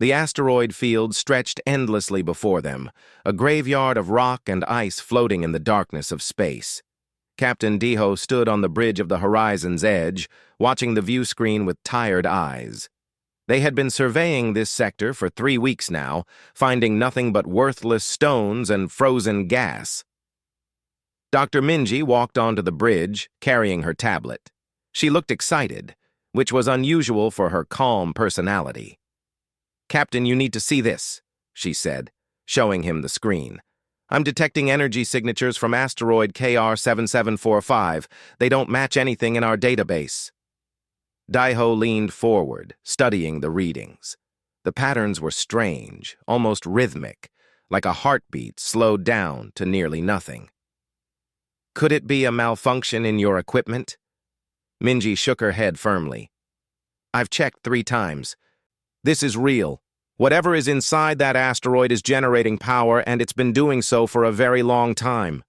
The asteroid field stretched endlessly before them, a graveyard of rock and ice floating in the darkness of space. Captain Deho stood on the bridge of the horizon's edge, watching the view screen with tired eyes. They had been surveying this sector for 3 weeks now, finding nothing but worthless stones and frozen gas. Dr. Minji walked onto the bridge, carrying her tablet. She looked excited, which was unusual for her calm personality. "Captain, you need to see this," she said, showing him the screen. "I'm detecting energy signatures from asteroid KR7745. They don't match anything in our database." Daiho leaned forward, studying the readings. The patterns were strange, almost rhythmic, like a heartbeat slowed down to nearly nothing. "Could it be a malfunction in your equipment?" Minji shook her head firmly. "I've checked 3 times. This is real. Whatever is inside that asteroid is generating power, and it's been doing so for a very long time."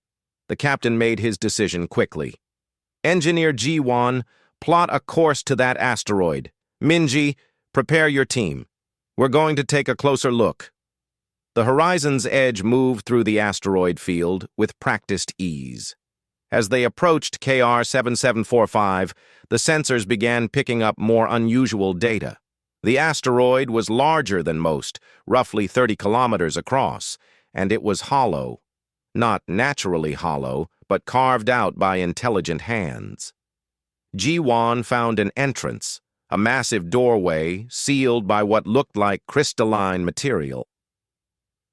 The captain made his decision quickly. "Engineer Ji-Wan, plot a course to that asteroid. Minji, prepare your team. We're going to take a closer look." The horizon's edge moved through the asteroid field with practiced ease. As they approached KR7745, the sensors began picking up more unusual data. The asteroid was larger than most, roughly 30 kilometers across, and it was hollow. Not naturally hollow, but carved out by intelligent hands. Ji-Wan found an entrance, a massive doorway sealed by what looked like crystalline material.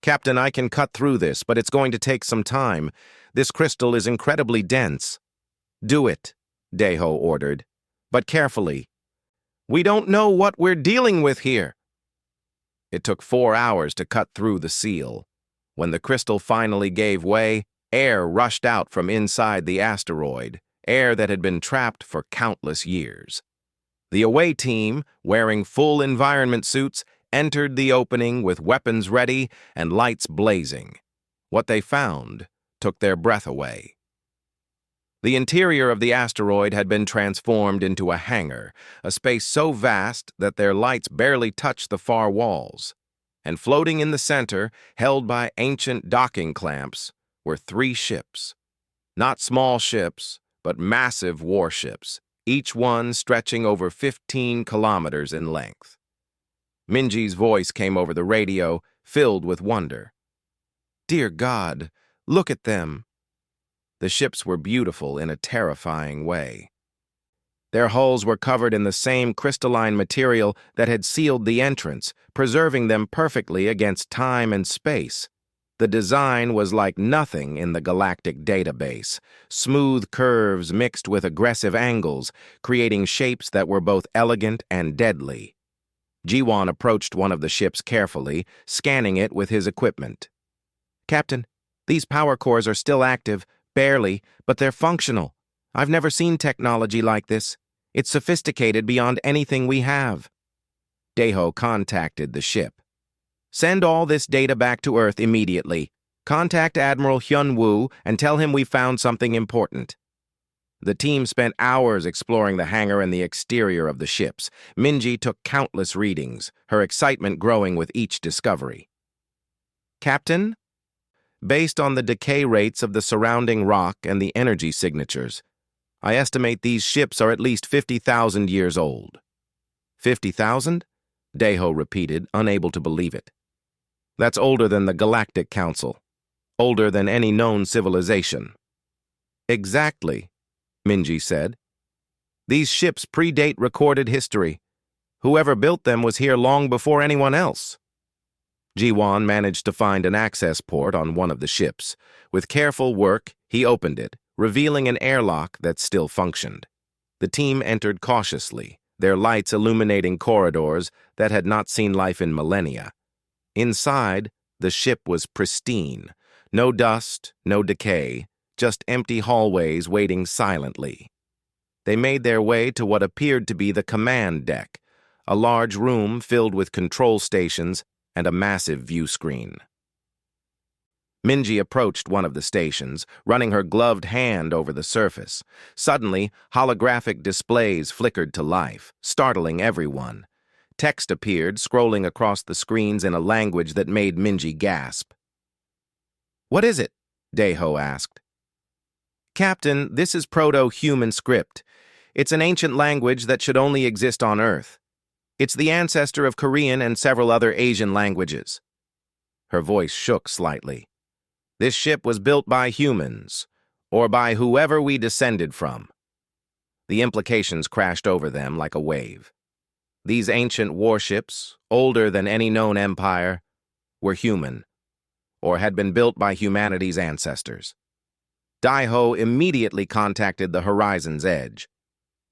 "Captain, I can cut through this, but it's going to take some time. This crystal is incredibly dense." "Do it," Daiho ordered, "but carefully. We don't know what we're dealing with here." It took 4 hours to cut through the seal. When the crystal finally gave way, air rushed out from inside the asteroid, air that had been trapped for countless years. The away team, wearing full environment suits, entered the opening with weapons ready and lights blazing. What they found took their breath away. The interior of the asteroid had been transformed into a hangar, a space so vast that their lights barely touched the far walls. And floating in the center, held by ancient docking clamps, were 3 ships. Not small ships, but massive warships, each one stretching over 15 kilometers in length. Minji's voice came over the radio, filled with wonder. "Dear God, look at them." The ships were beautiful in a terrifying way. Their hulls were covered in the same crystalline material that had sealed the entrance, preserving them perfectly against time and space. The design was like nothing in the galactic database, smooth curves mixed with aggressive angles, creating shapes that were both elegant and deadly. Ji-Wan approached one of the ships carefully, scanning it with his equipment. "Captain, these power cores are still active, barely, but they're functional. I've never seen technology like this. It's sophisticated beyond anything we have." Daiho contacted the ship. "Send all this data back to Earth immediately. Contact Admiral Hyun-woo and tell him we found something important." The team spent hours exploring the hangar and the exterior of the ships. Minji took countless readings, her excitement growing with each discovery. "Captain? Based on the decay rates of the surrounding rock and the energy signatures, I estimate these ships are at least 50,000 years old." 50,000? Daiho repeated, unable to believe it. "That's older than the Galactic Council. Older than any known civilization." "Exactly," Minji said. "These ships predate recorded history. Whoever built them was here long before anyone else." Ji-Wan managed to find an access port on one of the ships. With careful work, he opened it, revealing an airlock that still functioned. The team entered cautiously, their lights illuminating corridors that had not seen life in millennia. Inside, the ship was pristine. No dust, no decay, just empty hallways waiting silently. They made their way to what appeared to be the command deck, a large room filled with control stations and a massive view screen. Minji approached one of the stations, running her gloved hand over the surface. Suddenly, holographic displays flickered to life, startling everyone. Text appeared, scrolling across the screens in a language that made Minji gasp. "What is it?" Deho asked. "Captain, this is Proto-Human script. It's an ancient language that should only exist on Earth. It's the ancestor of Korean and several other Asian languages." Her voice shook slightly. "This ship was built by humans, or by whoever we descended from." The implications crashed over them like a wave. These ancient warships, older than any known empire, were human, or had been built by humanity's ancestors. Daiho immediately contacted the Horizon's Edge.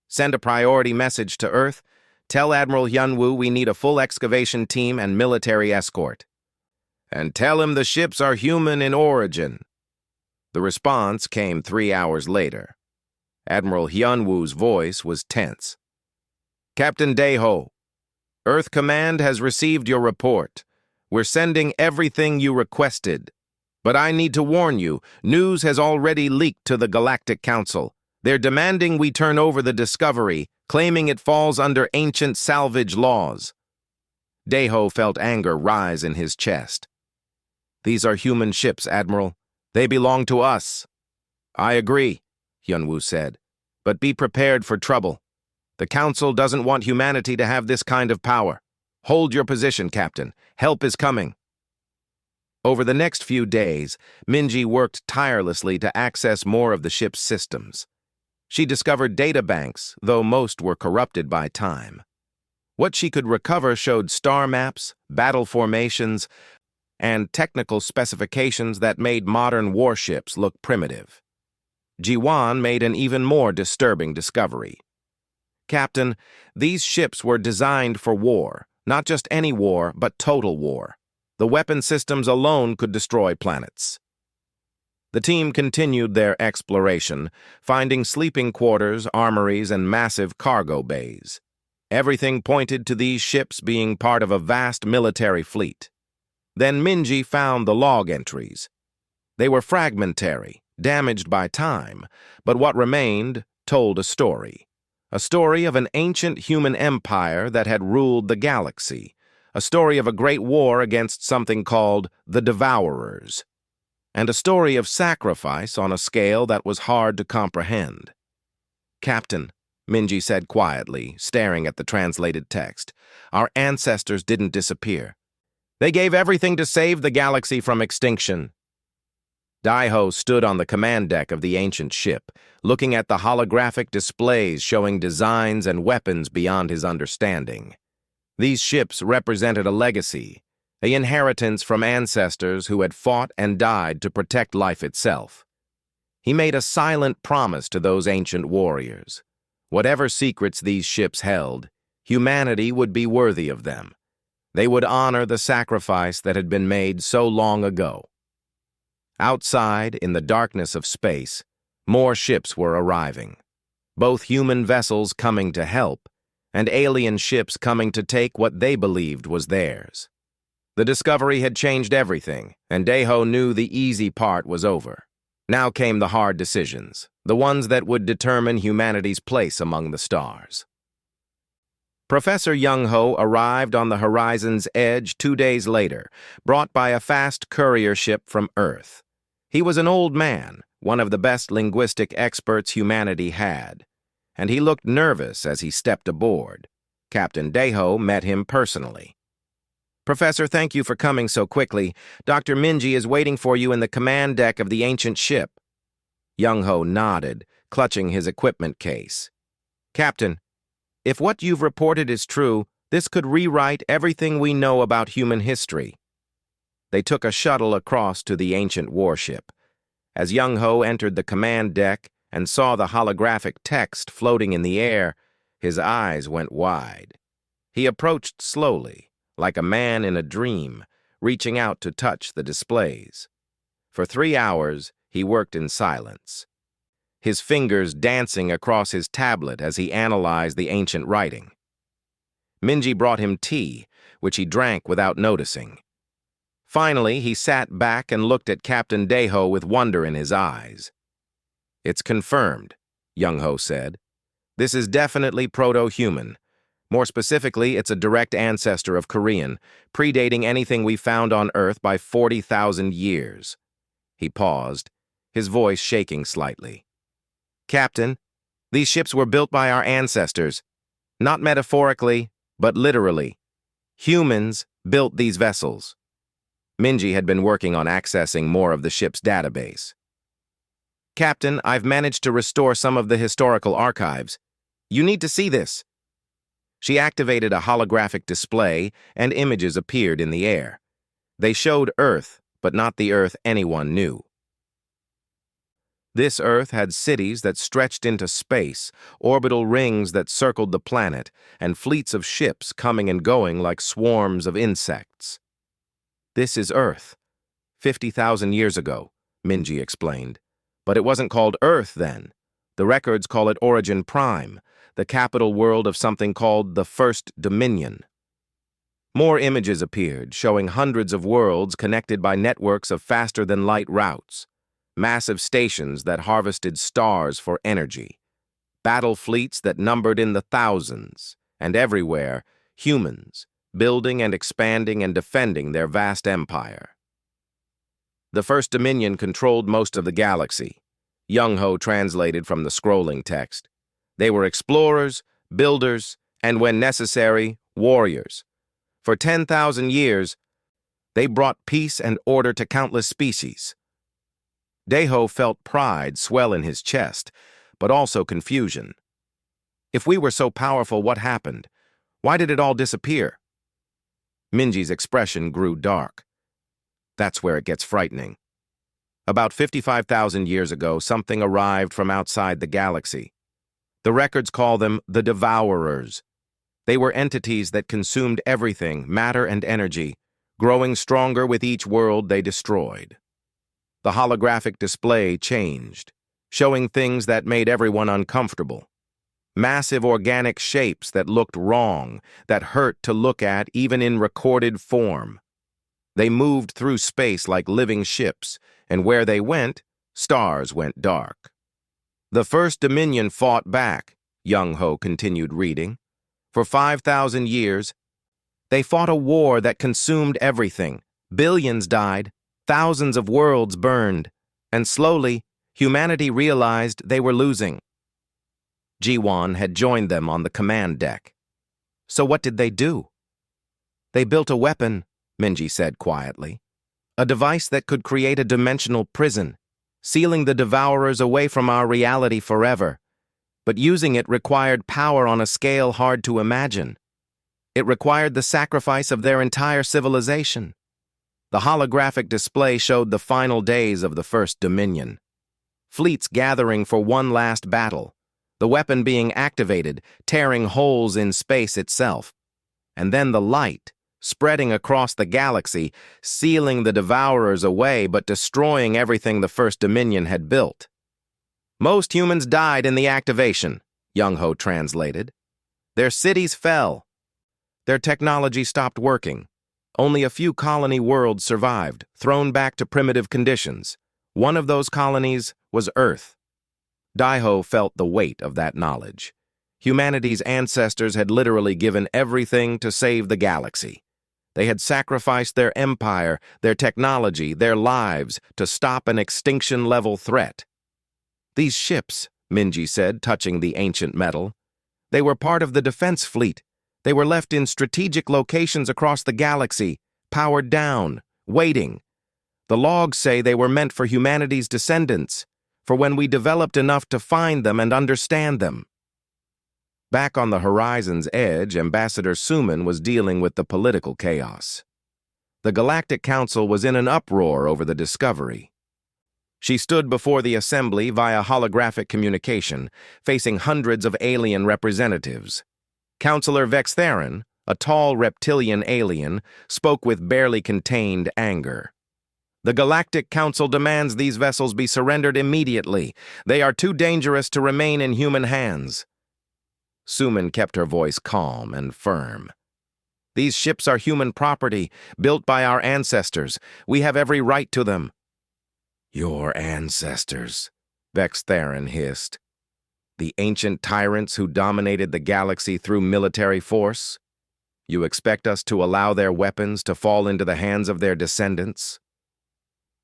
"Send a priority message to Earth. Tell Admiral Hyunwoo we need a full excavation team and military escort. And tell him the ships are human in origin." The response came 3 hours later. Admiral Hyunwoo's voice was tense. "Captain Daeho, Earth Command has received your report. We're sending everything you requested. But I need to warn you, news has already leaked to the Galactic Council. They're demanding we turn over the Discovery, claiming it falls under ancient salvage laws." Daeho felt anger rise in his chest. "These are human ships, Admiral. They belong to us." "I agree," Hyunwoo said, "but be prepared for trouble. The Council doesn't want humanity to have this kind of power. Hold your position, Captain. Help is coming." Over the next few days, Minji worked tirelessly to access more of the ship's systems. She discovered data banks, though most were corrupted by time. What she could recover showed star maps, battle formations, and technical specifications that made modern warships look primitive. Jiwan made an even more disturbing discovery. "Captain, these ships were designed for war, not just any war, but total war. The weapon systems alone could destroy planets." The team continued their exploration, finding sleeping quarters, armories, and massive cargo bays. Everything pointed to these ships being part of a vast military fleet. Then Minji found the log entries. They were fragmentary, damaged by time, but what remained told a story. A story of an ancient human empire that had ruled the galaxy. A story of a great war against something called the Devourers. And a story of sacrifice on a scale that was hard to comprehend. "Captain," Minji said quietly, staring at the translated text, "our ancestors didn't disappear. They gave everything to save the galaxy from extinction." Daiho stood on the command deck of the ancient ship, looking at the holographic displays showing designs and weapons beyond his understanding. These ships represented a legacy, an inheritance from ancestors who had fought and died to protect life itself. He made a silent promise to those ancient warriors. Whatever secrets these ships held, humanity would be worthy of them. They would honor the sacrifice that had been made so long ago. Outside, in the darkness of space, more ships were arriving. Both human vessels coming to help, and alien ships coming to take what they believed was theirs. The Discovery had changed everything, and Daeho knew the easy part was over. Now came the hard decisions, the ones that would determine humanity's place among the stars. Professor Young-ho arrived on the Horizon's Edge 2 days later, brought by a fast courier ship from Earth. He was an old man, one of the best linguistic experts humanity had, and he looked nervous as he stepped aboard. Captain Daeho met him personally. "Professor, thank you for coming so quickly. Dr. Minji is waiting for you in the command deck of the ancient ship." Young-ho nodded, clutching his equipment case. "Captain, if what you've reported is true, this could rewrite everything we know about human history." They took a shuttle across to the ancient warship. As Young-ho entered the command deck and saw the holographic text floating in the air, his eyes went wide. He approached slowly, like a man in a dream, reaching out to touch the displays. For 3 hours, he worked in silence, his fingers dancing across his tablet as he analyzed the ancient writing. Minji brought him tea, which he drank without noticing. Finally, he sat back and looked at Captain Daeho with wonder in his eyes. "It's confirmed," Young-ho said. "This is definitely proto-human. More specifically, it's a direct ancestor of Korean, predating anything we found on Earth by 40,000 years. He paused, his voice shaking slightly. Captain, these ships were built by our ancestors, not metaphorically, but literally. Humans built these vessels. Minji had been working on accessing more of the ship's database. Captain, I've managed to restore some of the historical archives. You need to see this. She activated a holographic display, and images appeared in the air. They showed Earth, but not the Earth anyone knew. This Earth had cities that stretched into space, orbital rings that circled the planet, and fleets of ships coming and going like swarms of insects. This is Earth. 50,000 years ago, Minji explained. But it wasn't called Earth then. The records call it Origin Prime, the capital world of something called the First Dominion. More images appeared, showing hundreds of worlds connected by networks of faster-than-light routes, massive stations that harvested stars for energy, battle fleets that numbered in the thousands, and everywhere, humans, building and expanding and defending their vast empire. The First Dominion controlled most of the galaxy. Young-Ho translated from the scrolling text. They were explorers, builders, and when necessary, warriors. For 10,000 years, they brought peace and order to countless species. Daeho felt pride swell in his chest, but also confusion. If we were so powerful, what happened? Why did it all disappear? Minji's expression grew dark. That's where it gets frightening. About 55,000 years ago, something arrived from outside the galaxy. The records call them the Devourers. They were entities that consumed everything, matter and energy, growing stronger with each world they destroyed. The holographic display changed, showing things that made everyone uncomfortable. Massive organic shapes that looked wrong, that hurt to look at even in recorded form. They moved through space like living ships, and where they went, stars went dark. The First Dominion fought back, Young-Ho continued reading. For 5,000 years, they fought a war that consumed everything. Billions died, thousands of worlds burned, and slowly, humanity realized they were losing. Ji-Won had joined them on the command deck. So what did they do? They built a weapon, Minji said quietly. A device that could create a dimensional prison, sealing the Devourers away from our reality forever. But using it required power on a scale hard to imagine. It required the sacrifice of their entire civilization. The holographic display showed the final days of the First Dominion. Fleets gathering for one last battle, the weapon being activated, tearing holes in space itself. And then the light, spreading across the galaxy, sealing the Devourers away but destroying everything the First Dominion had built. Most humans died in the activation, Young-Ho translated. Their cities fell. Their technology stopped working. Only a few colony worlds survived, thrown back to primitive conditions. One of those colonies was Earth. Daeho felt the weight of that knowledge. Humanity's ancestors had literally given everything to save the galaxy. They had sacrificed their empire, their technology, their lives to stop an extinction-level threat. These ships, Minji said, touching the ancient metal, they were part of the defense fleet. They were left in strategic locations across the galaxy, powered down, waiting. The logs say they were meant for humanity's descendants, for when we developed enough to find them and understand them. Back on the horizon's edge, Ambassador Suman was dealing with the political chaos. The Galactic Council was in an uproar over the discovery. She stood before the assembly via holographic communication, facing hundreds of alien representatives. Counselor Vextheron, a tall reptilian alien, spoke with barely contained anger. The Galactic Council demands these vessels be surrendered immediately. They are too dangerous to remain in human hands. Suman kept her voice calm and firm. These ships are human property, built by our ancestors. We have every right to them. Your ancestors, Vextheron hissed. The ancient tyrants who dominated the galaxy through military force? You expect us to allow their weapons to fall into the hands of their descendants?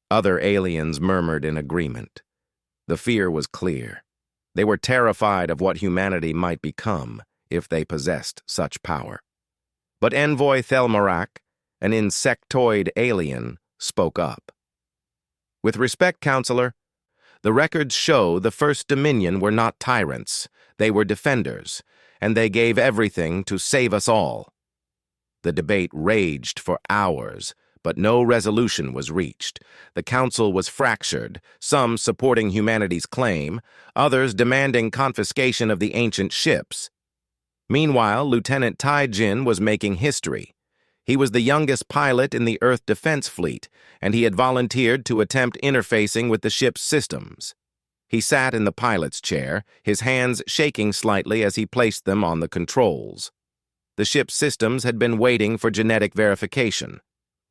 Other aliens murmured in agreement. The fear was clear. They were terrified of what humanity might become if they possessed such power. But Envoy Thelmarak, an insectoid alien, spoke up. With respect, Counselor, the records show the First Dominion were not tyrants. They were defenders, and they gave everything to save us all. The debate raged for hours, but no resolution was reached. The council was fractured, some supporting humanity's claim, others demanding confiscation of the ancient ships. Meanwhile, Lieutenant Tai Jin was making history. He was the youngest pilot in the Earth Defense Fleet, and he had volunteered to attempt interfacing with the ship's systems. He sat in the pilot's chair, his hands shaking slightly as he placed them on the controls. The ship's systems had been waiting for genetic verification.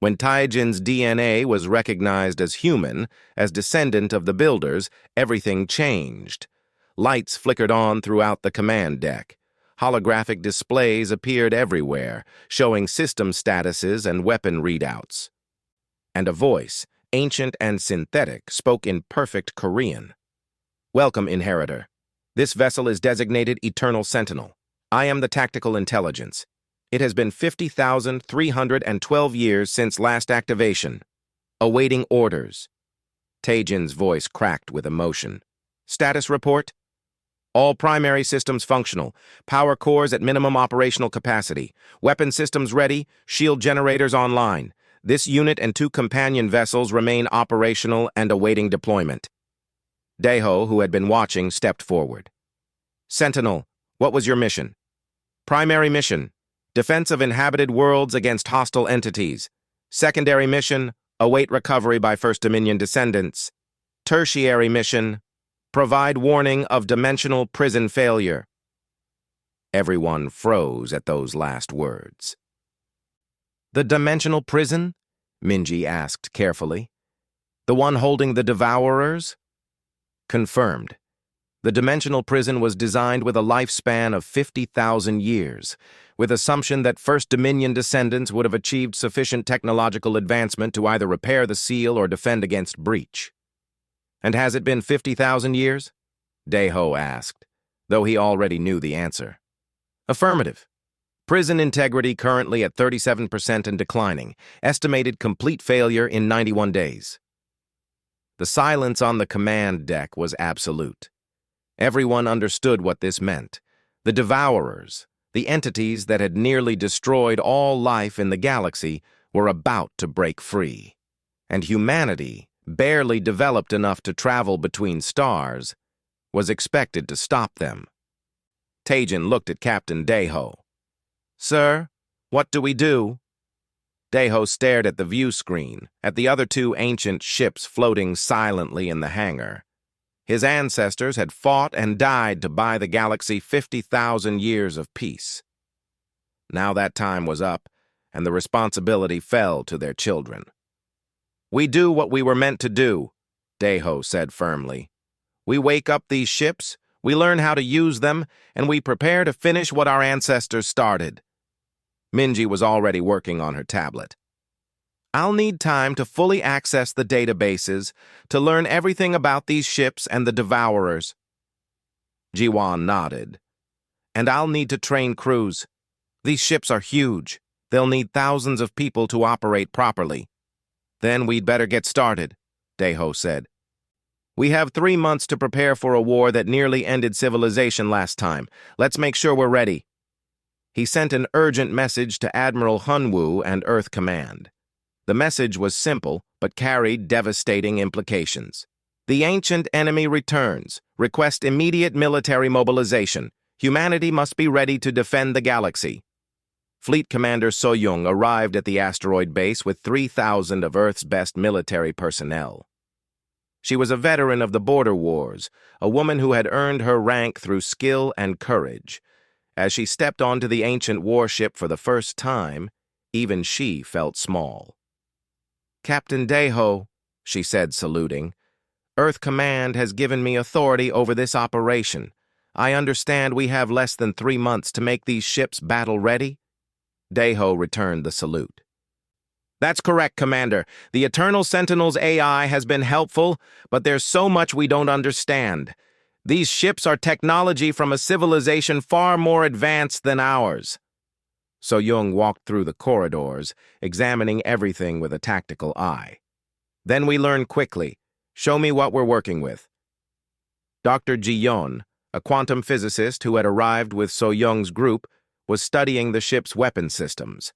When Taijin's DNA was recognized as human, as descendant of the builders, everything changed. Lights flickered on throughout the command deck. Holographic displays appeared everywhere, showing system statuses and weapon readouts. And a voice, ancient and synthetic, spoke in perfect Korean. "Welcome, Inheritor. This vessel is designated Eternal Sentinel. I am the tactical intelligence. It has been 50,312 years since last activation. Awaiting orders." Taejin's voice cracked with emotion. "Status report? All primary systems functional. Power cores at minimum operational capacity. Weapon systems ready. Shield generators online. This unit and 2 companion vessels remain operational and awaiting deployment." Daeho, who had been watching, stepped forward. "Sentinel, what was your mission?" "Primary mission: defense of inhabited worlds against hostile entities. Secondary mission: await recovery by First Dominion descendants. Tertiary mission: provide warning of dimensional prison failure." Everyone froze at those last words. "The dimensional prison?" Minji asked carefully. "The one holding the Devourers?" "Confirmed. The dimensional prison was designed with a lifespan of 50,000 years, with assumption that First Dominion descendants would have achieved sufficient technological advancement to either repair the seal or defend against breach." "And has it been 50,000 years?" Daeho asked, though he already knew the answer. "Affirmative. Prison integrity currently at 37% and declining. Estimated complete failure in 91 days. The silence on the command deck was absolute. Everyone understood what this meant. The Devourers, the entities that had nearly destroyed all life in the galaxy, were about to break free. And humanity, barely developed enough to travel between stars, was expected to stop them. Taejin looked at Captain Daeho. "Sir, what do we do?" Daeho stared at the view screen, at the other 2 ancient ships floating silently in the hangar. His ancestors had fought and died to buy the galaxy 50,000 years of peace. Now that time was up, and the responsibility fell to their children. "We do what we were meant to do," Daeho said firmly. "We wake up these ships, we learn how to use them, and we prepare to finish what our ancestors started." Minji was already working on her tablet. "I'll need time to fully access the databases, to learn everything about these ships and the Devourers." Jiwan nodded. "And I'll need to train crews. These ships are huge. They'll need thousands of people to operate properly." "Then we'd better get started," Daeho said. "We have 3 months to prepare for a war that nearly ended civilization last time. Let's make sure we're ready." He sent an urgent message to Admiral Hunwoo and Earth Command. The message was simple, but carried devastating implications. "The ancient enemy returns. Request immediate military mobilization. Humanity must be ready to defend the galaxy." Fleet Commander Soyoung arrived at the asteroid base with 3,000 of Earth's best military personnel. She was a veteran of the border wars, a woman who had earned her rank through skill and courage. As she stepped onto the ancient warship for the first time, even she felt small. "Captain Daeho," she said, saluting, "Earth Command has given me authority over this operation. I understand we have less than 3 months to make these ships battle-ready? Deho returned the salute. That's correct, Commander. The Eternal Sentinel's AI has been helpful, but there's so much we don't understand. These ships are technology from a civilization far more advanced than ours. So-Yung walked through the corridors, examining everything with a tactical eye. Then we learn quickly. Show me what we're working with. Dr. Ji-Yeon, a quantum physicist who had arrived with So-Young's group, was studying the ship's weapon systems.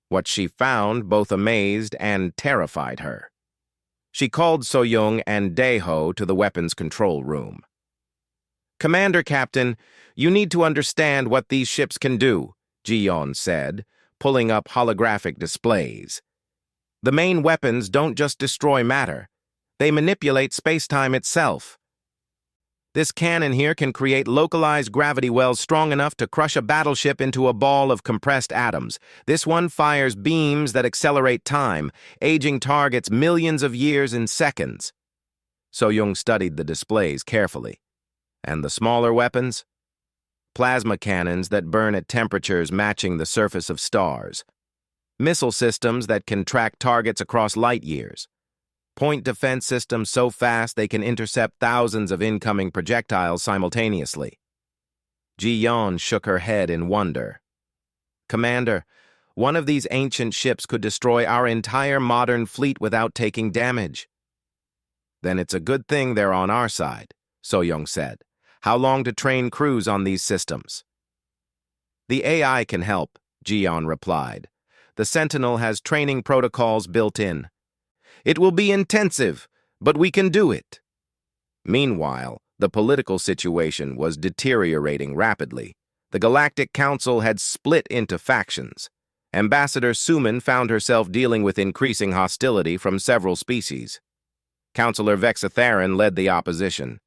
What she found both amazed and terrified her. She called So-Young and Daeho to the weapons control room. Commander Captain, you need to understand what these ships can do, Ji-Yeon said, pulling up holographic displays. The main weapons don't just destroy matter. They manipulate space-time itself. This cannon here can create localized gravity wells strong enough to crush a battleship into a ball of compressed atoms. This one fires beams that accelerate time, aging targets millions of years in seconds. So-Young studied the displays carefully. And the smaller weapons? Plasma cannons that burn at temperatures matching the surface of stars. Missile systems that can track targets across light years. Point defense systems so fast they can intercept thousands of incoming projectiles simultaneously. Ji-Yeon shook her head in wonder. Commander, one of these ancient ships could destroy our entire modern fleet without taking damage. Then it's a good thing they're on our side, So-Young said. How long to train crews on these systems? The AI can help, Ji-Yeon replied. The Sentinel has training protocols built in. It will be intensive, but we can do it. Meanwhile, the political situation was deteriorating rapidly. The Galactic Council had split into factions. Ambassador Suman found herself dealing with increasing hostility from several species. Councillor Vexitharan led the opposition.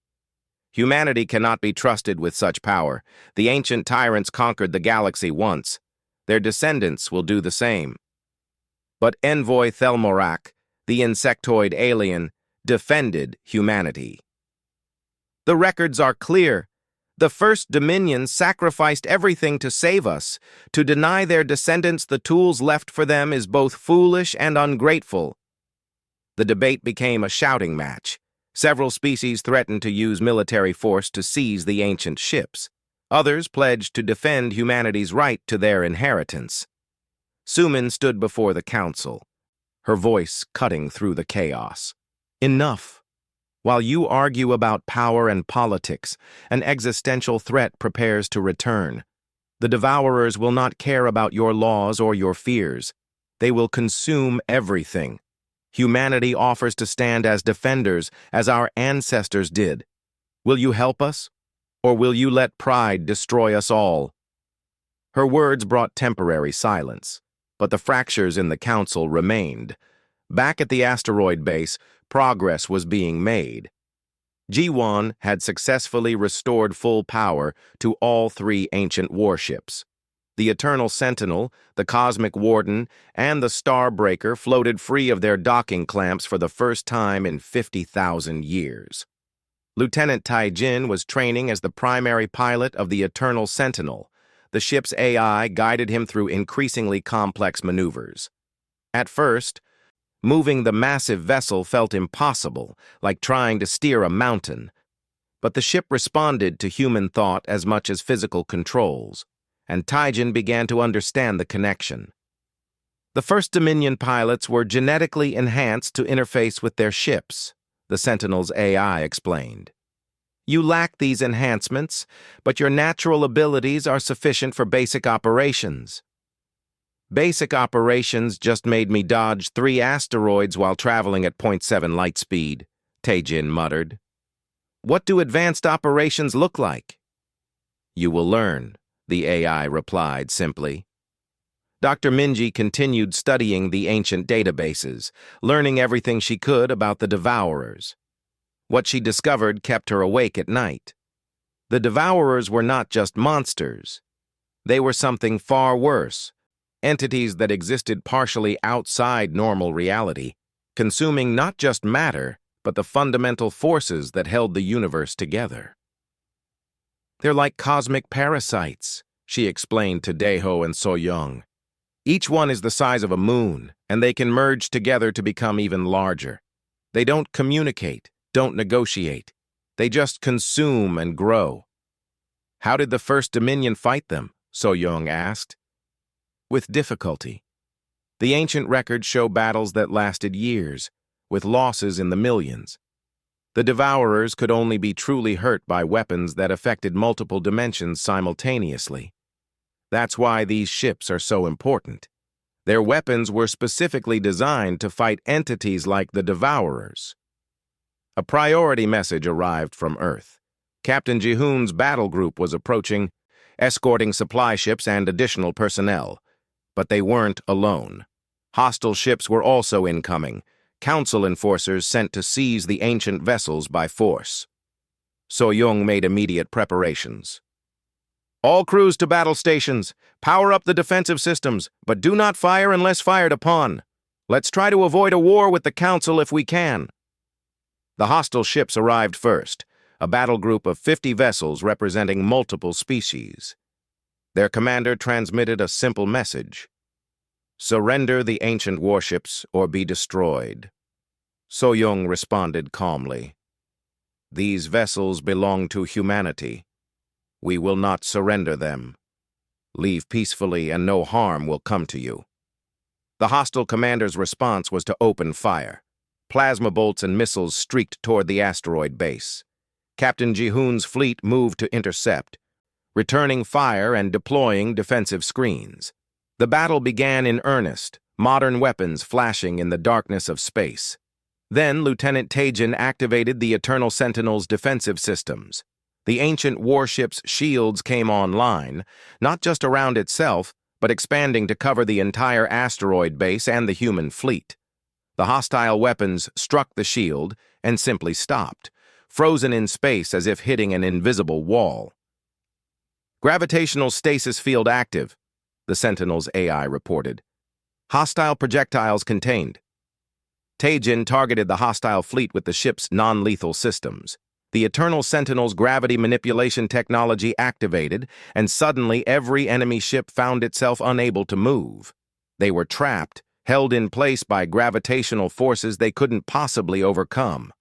Humanity cannot be trusted with such power. The ancient tyrants conquered the galaxy once. Their descendants will do the same. But Envoy Thelmorak, the insectoid alien, defended humanity. The records are clear. The First Dominion sacrificed everything to save us. To deny their descendants the tools left for them is both foolish and ungrateful. The debate became a shouting match. Several species threatened to use military force to seize the ancient ships. Others pledged to defend humanity's right to their inheritance. Suman stood before the council, her voice cutting through the chaos. Enough. While you argue about power and politics, an existential threat prepares to return. The Devourers will not care about your laws or your fears. They will consume everything. Humanity offers to stand as defenders, as our ancestors did. Will you help us? Or will you let pride destroy us all? Her words brought temporary silence, but the fractures in the council remained. Back at the asteroid base, progress was being made. Ji-Won had successfully restored full power to all 3 ancient warships. The Eternal Sentinel, the Cosmic Warden, and the Starbreaker floated free of their docking clamps for the first time in 50,000 years. Lieutenant Tai-Jin was training as the primary pilot of the Eternal Sentinel. The ship's AI guided him through increasingly complex maneuvers. At first, moving the massive vessel felt impossible, like trying to steer a mountain. But the ship responded to human thought as much as physical controls, and Tai-Jin began to understand the connection. The First Dominion pilots were genetically enhanced to interface with their ships, the Sentinel's AI explained. You lack these enhancements, but your natural abilities are sufficient for basic operations. Basic operations just made me dodge 3 asteroids while traveling at 0.7 light speed, Tai-Jin muttered. What do advanced operations look like? You will learn, the AI replied simply. Dr. Minji continued studying the ancient databases, learning everything she could about the Devourers. What she discovered kept her awake at night. The Devourers were not just monsters. They were something far worse, entities that existed partially outside normal reality, consuming not just matter, but the fundamental forces that held the universe together. They're like cosmic parasites, she explained to Daeho and So-young. Each one is the size of a moon, and they can merge together to become even larger. They don't communicate, don't negotiate. They just consume and grow. How did the First Dominion fight them? So-young asked. With difficulty. The ancient records show battles that lasted years, with losses in the millions. The Devourers could only be truly hurt by weapons that affected multiple dimensions simultaneously. That's why these ships are so important. Their weapons were specifically designed to fight entities like the Devourers. A priority message arrived from Earth. Captain Jihoon's battle group was approaching, escorting supply ships and additional personnel. But they weren't alone. Hostile ships were also incoming, council enforcers sent to seize the ancient vessels by force. So-young made immediate preparations. All crews to battle stations. Power up the defensive systems, but do not fire unless fired upon. Let's try to avoid a war with the council if we can. The hostile ships arrived first, a battle group of 50 vessels representing multiple species. Their commander transmitted a simple message. Surrender the ancient warships or be destroyed. So-young responded calmly. These vessels belong to humanity. We will not surrender them. Leave peacefully and no harm will come to you. The hostile commander's response was to open fire. Plasma bolts and missiles streaked toward the asteroid base. Captain Jihoon's fleet moved to intercept, returning fire and deploying defensive screens. The battle began in earnest, modern weapons flashing in the darkness of space. Then Lieutenant Taejin activated the Eternal Sentinel's defensive systems. The ancient warship's shields came online, not just around itself, but expanding to cover the entire asteroid base and the human fleet. The hostile weapons struck the shield and simply stopped, frozen in space as if hitting an invisible wall. Gravitational stasis field active, the Sentinel's AI reported. Hostile projectiles contained. Taejin targeted the hostile fleet with the ship's non-lethal systems. The Eternal Sentinel's gravity manipulation technology activated, and suddenly every enemy ship found itself unable to move. They were trapped, held in place by gravitational forces they couldn't possibly overcome.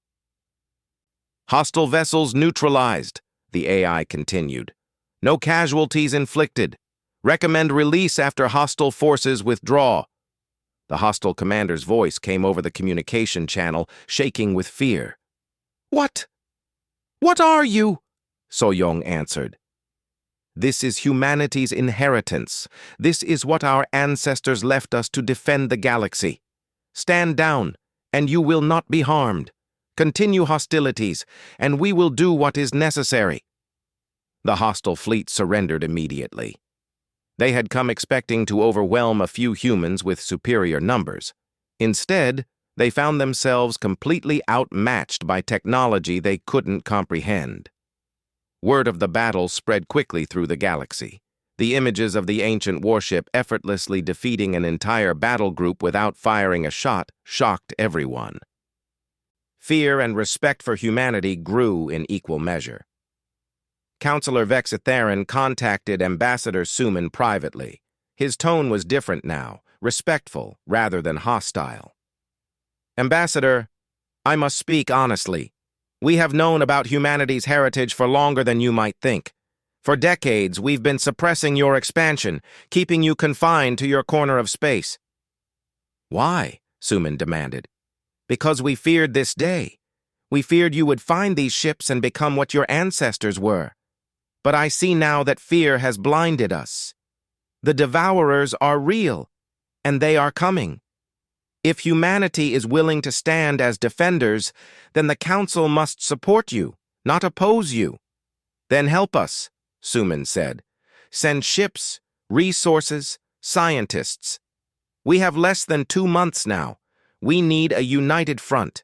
Hostile vessels neutralized, the AI continued. No casualties inflicted. Recommend release after hostile forces withdraw. The hostile commander's voice came over the communication channel, shaking with fear. What? What are you? So-young answered. This is humanity's inheritance. This is what our ancestors left us to defend the galaxy. Stand down, and you will not be harmed. Continue hostilities, and we will do what is necessary. The hostile fleet surrendered immediately. They had come expecting to overwhelm a few humans with superior numbers. Instead, they found themselves completely outmatched by technology they couldn't comprehend. Word of the battle spread quickly through the galaxy. The images of the ancient warship effortlessly defeating an entire battle group without firing a shot shocked everyone. Fear and respect for humanity grew in equal measure. Counselor Vexatherin contacted Ambassador Suman privately. His tone was different now, respectful rather than hostile. Ambassador, I must speak honestly. We have known about humanity's heritage for longer than you might think. For decades, we've been suppressing your expansion, keeping you confined to your corner of space. Why? Suman demanded. Because we feared this day. We feared you would find these ships and become what your ancestors were. But I see now that fear has blinded us. The Devourers are real, and they are coming. If humanity is willing to stand as defenders, then the Council must support you, not oppose you. Then help us, Suman said. Send ships, resources, scientists. We have less than 2 months now. We need a united front.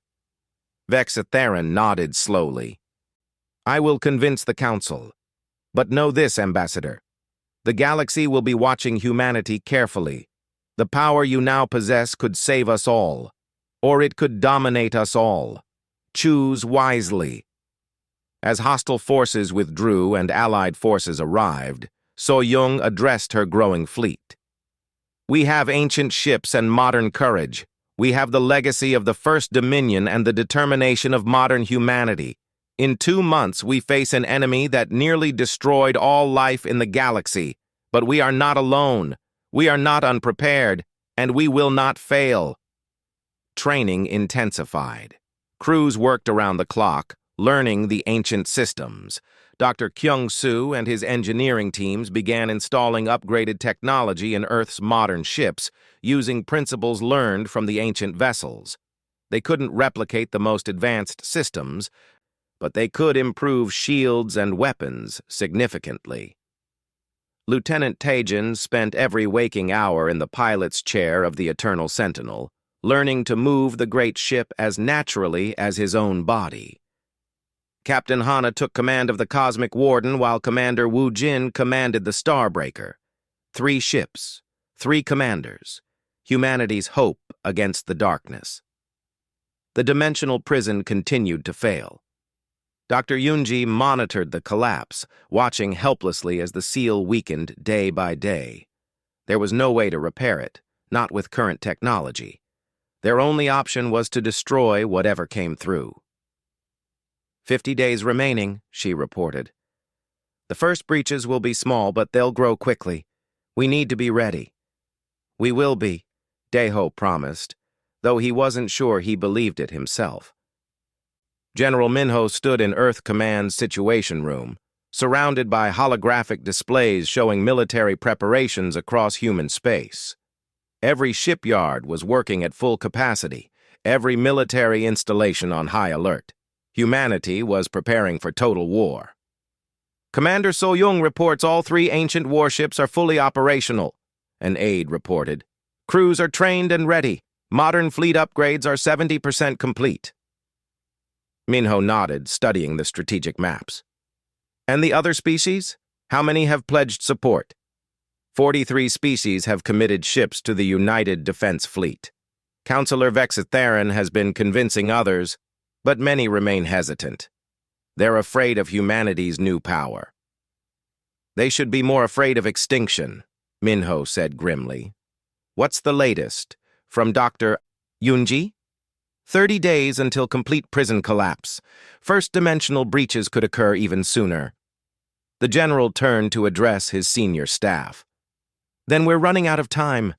Vexatherin nodded slowly. I will convince the Council. But know this, Ambassador. The galaxy will be watching humanity carefully. The power you now possess could save us all, or it could dominate us all. Choose wisely. As hostile forces withdrew and Allied forces arrived, So-young addressed her growing fleet. "We have ancient ships and modern courage. We have the legacy of the First Dominion and the determination of modern humanity. In 2 months, we face an enemy that nearly destroyed all life in the galaxy. But we are not alone. We are not unprepared, and we will not fail." Training intensified. Crews worked around the clock, learning the ancient systems. Dr. Kyung-soo and his engineering teams began installing upgraded technology in Earth's modern ships, using principles learned from the ancient vessels. They couldn't replicate the most advanced systems, but they could improve shields and weapons significantly. Lieutenant Taejin spent every waking hour in the pilot's chair of the Eternal Sentinel, learning to move the great ship as naturally as his own body. Captain Hana took command of the Cosmic Warden while Commander Wu Jin commanded the Starbreaker. 3 ships, 3 commanders, humanity's hope against the darkness. The dimensional prison continued to fail. Dr. Yoonji monitored the collapse, watching helplessly as the seal weakened day by day. There was no way to repair it, not with current technology. Their only option was to destroy whatever came through. 50 days remaining, she reported. "The first breaches will be small, but they'll grow quickly. We need to be ready." "We will be," Daeho promised, though he wasn't sure he believed it himself. General Minho stood in Earth Command's Situation Room, surrounded by holographic displays showing military preparations across human space. Every shipyard was working at full capacity, every military installation on high alert. Humanity was preparing for total war. "Commander So-young reports all 3 ancient warships are fully operational," an aide reported. "Crews are trained and ready. Modern fleet upgrades are 70% complete." Minho nodded, studying the strategic maps. "And the other species? How many have pledged support?" 43 species have committed ships to the United Defense Fleet. Counselor Vexitharan has been convincing others, but many remain hesitant. They're afraid of humanity's new power. "They should be more afraid of extinction," Minho said grimly. "What's the latest? From Dr. Yoonji?" 30 days until complete prison collapse. First-dimensional breaches could occur even sooner." The general turned to address his senior staff. "Then we're running out of time.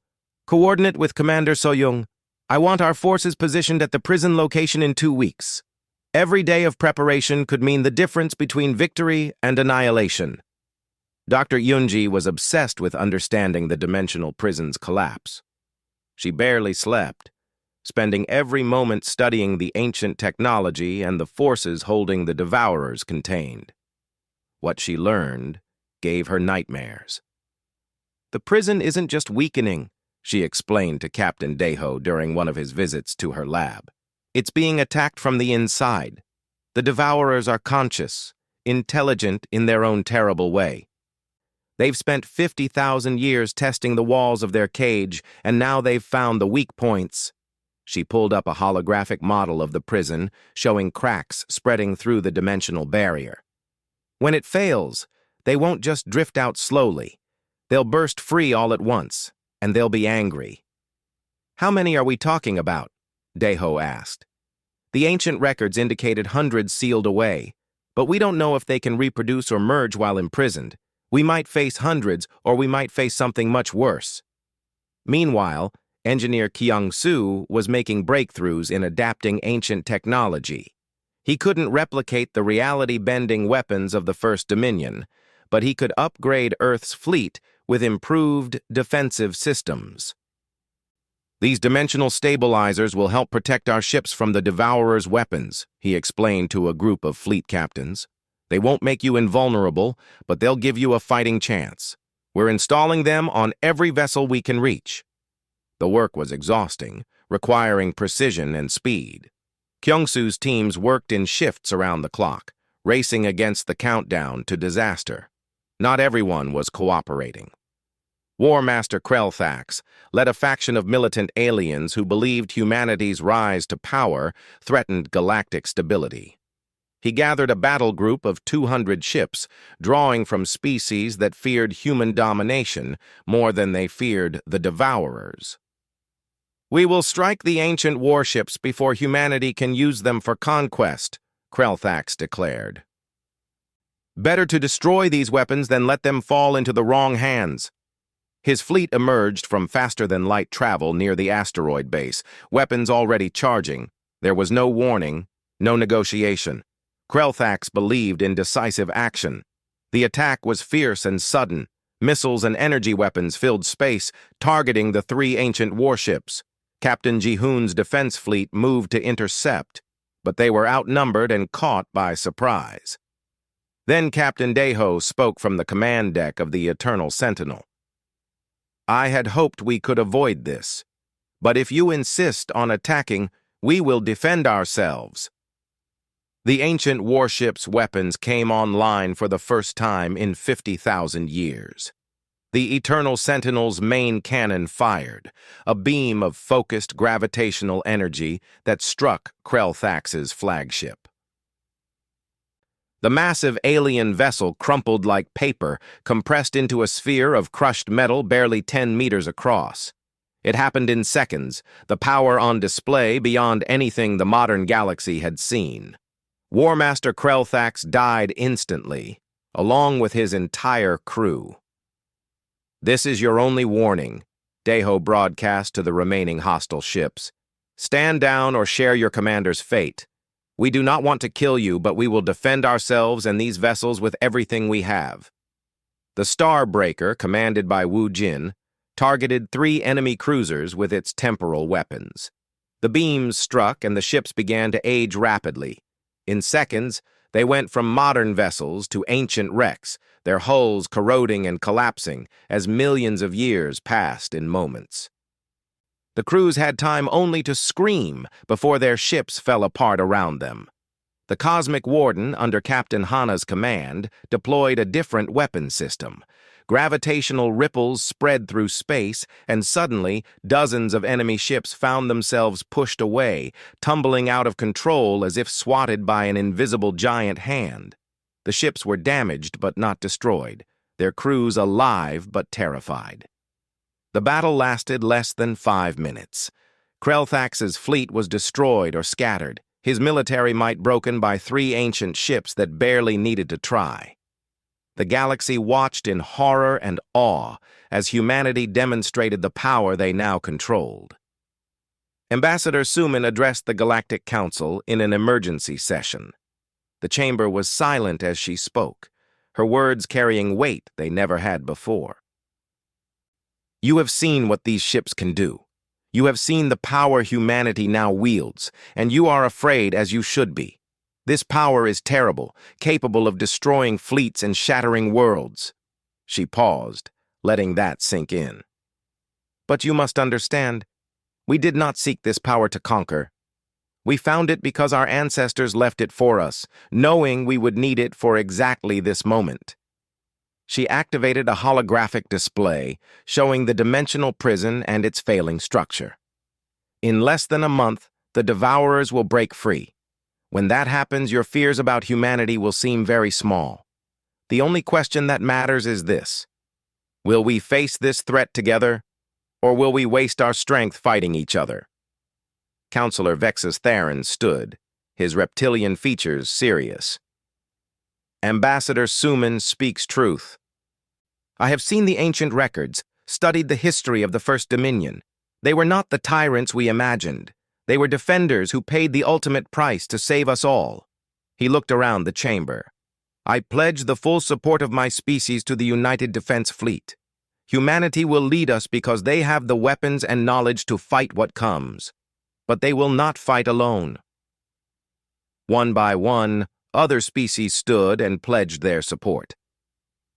Coordinate with Commander So-young. I want our forces positioned at the prison location in 2 weeks. Every day of preparation could mean the difference between victory and annihilation." Dr. Yoonji was obsessed with understanding the dimensional prison's collapse. She barely slept, spending every moment studying the ancient technology and the forces holding the Devourers contained. What she learned gave her nightmares. "The prison isn't just weakening," she explained to Captain Daeho during one of his visits to her lab. "It's being attacked from the inside. The Devourers are conscious, intelligent in their own terrible way. They've spent 50,000 years testing the walls of their cage, and now they've found the weak points." She pulled up a holographic model of the prison, showing cracks spreading through the dimensional barrier. "When it fails, they won't just drift out slowly. They'll burst free all at once, and they'll be angry." "How many are we talking about?" Daeho asked. "The ancient records indicated hundreds sealed away, but we don't know if they can reproduce or merge while imprisoned. We might face hundreds, or we might face something much worse." Meanwhile, engineer Kyung-soo was making breakthroughs in adapting ancient technology. He couldn't replicate the reality-bending weapons of the First Dominion, but he could upgrade Earth's fleet with improved defensive systems. "These dimensional stabilizers will help protect our ships from the Devourer's weapons," he explained to a group of fleet captains. "They won't make you invulnerable, but they'll give you a fighting chance. We're installing them on every vessel we can reach." The work was exhausting, requiring precision and speed. Kyung-soo's teams worked in shifts around the clock, racing against the countdown to disaster. Not everyone was cooperating. War Master Krelthax led a faction of militant aliens who believed humanity's rise to power threatened galactic stability. He gathered a battle group of 200 ships, drawing from species that feared human domination more than they feared the Devourers. "We will strike the ancient warships before humanity can use them for conquest," Krelthax declared. "Better to destroy these weapons than let them fall into the wrong hands." His fleet emerged from faster-than-light travel near the asteroid base, weapons already charging. There was no warning, no negotiation. Krelthax believed in decisive action. The attack was fierce and sudden. Missiles and energy weapons filled space, targeting the 3 ancient warships. Captain Jihoon's defense fleet moved to intercept, but they were outnumbered and caught by surprise. Then Captain Deho spoke from the command deck of the Eternal Sentinel. "I had hoped we could avoid this, but if you insist on attacking, we will defend ourselves." The ancient warship's weapons came online for the first time in 50,000 years. The Eternal Sentinel's main cannon fired, a beam of focused gravitational energy that struck Krelthax's flagship. The massive alien vessel crumpled like paper, compressed into a sphere of crushed metal barely 10 meters across. It happened in seconds, the power on display beyond anything the modern galaxy had seen. War Master Krelthax died instantly, along with his entire crew. "This is your only warning," Deho broadcast to the remaining hostile ships. "Stand down or share your commander's fate. We do not want to kill you, but we will defend ourselves and these vessels with everything we have." The Starbreaker, commanded by Wu Jin, targeted 3 enemy cruisers with its temporal weapons. The beams struck and the ships began to age rapidly. In seconds, they went from modern vessels to ancient wrecks, their hulls corroding and collapsing as millions of years passed in moments. The crews had time only to scream before their ships fell apart around them. The Cosmic Warden, under Captain Hana's command, deployed a different weapon system. Gravitational ripples spread through space, and suddenly dozens of enemy ships found themselves pushed away, tumbling out of control as if swatted by an invisible giant hand. The ships were damaged but not destroyed, their crews alive but terrified. The battle lasted less than 5 minutes. Krelthax's fleet was destroyed or scattered, his military might broken by 3 ancient ships that barely needed to try. The galaxy watched in horror and awe as humanity demonstrated the power they now controlled. Ambassador Suman addressed the Galactic Council in an emergency session. The chamber was silent as she spoke, her words carrying weight they never had before. "You have seen what these ships can do. You have seen the power humanity now wields, and you are afraid as you should be. This power is terrible, capable of destroying fleets and shattering worlds." She paused, letting that sink in. "But you must understand, we did not seek this power to conquer. We found it because our ancestors left it for us, knowing we would need it for exactly this moment." She activated a holographic display, showing the dimensional prison and its failing structure. "In less than a month, the Devourers will break free. When that happens, your fears about humanity will seem very small. The only question that matters is this: will we face this threat together, or will we waste our strength fighting each other?" Counselor Vexus Theron stood, his reptilian features serious. "Ambassador Suman speaks truth. I have seen the ancient records, studied the history of the First Dominion. They were not the tyrants we imagined. They were defenders who paid the ultimate price to save us all." He looked around the chamber. "I pledge the full support of my species to the United Defense Fleet. Humanity will lead us because they have the weapons and knowledge to fight what comes. But they will not fight alone." One by one, other species stood and pledged their support.